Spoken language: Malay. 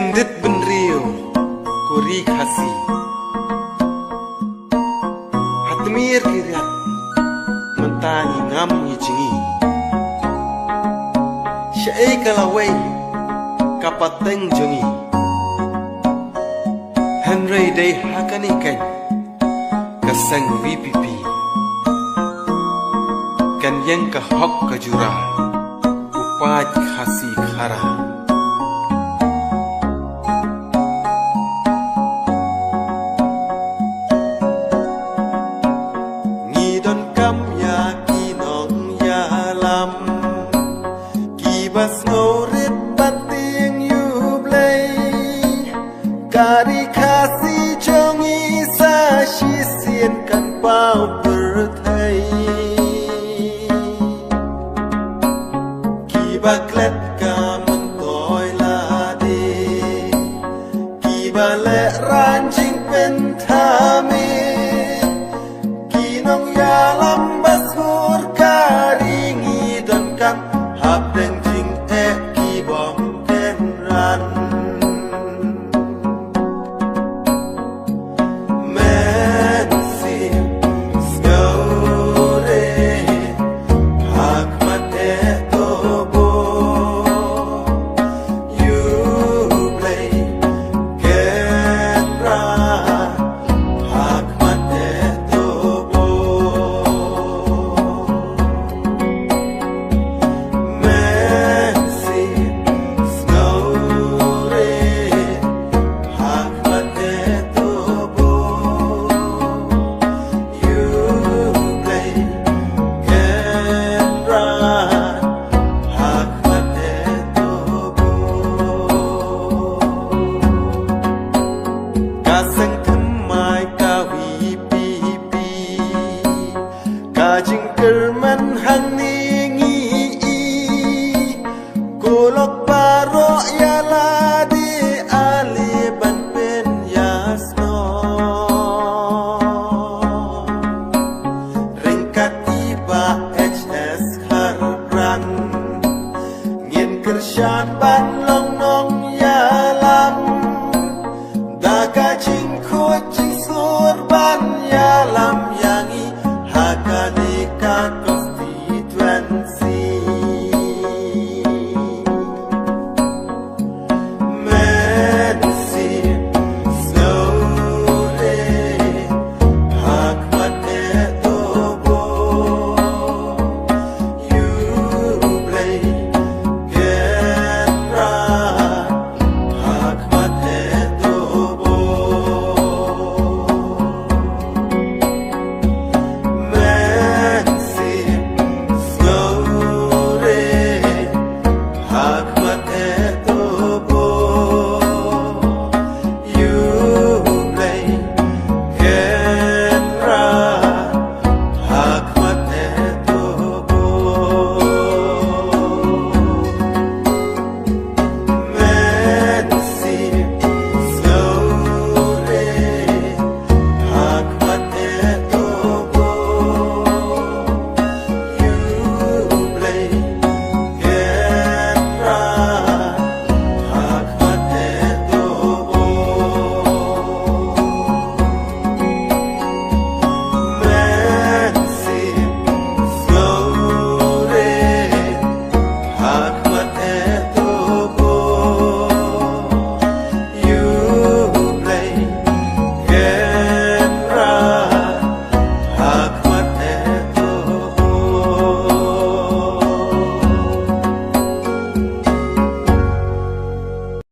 Kendit benrio kuri khasi hatmir kirat mentani ngam ngijingi syai kalawai kapateng jongi Henry day hakanikan kasang VPP kan yang kahok kajura upat khasi khara bas ngorit bating yublay kari khasi jongi sa shisien kan pau berthai ki baklet ka mengkoi lade ki bale ranjing pentame ki nong yalam bas ngur kari ngidon kap hap deng Kerman hang ningi kolok paro yala di ali ban pen yasno ringkat tiba HS harupran ngin kersyan ban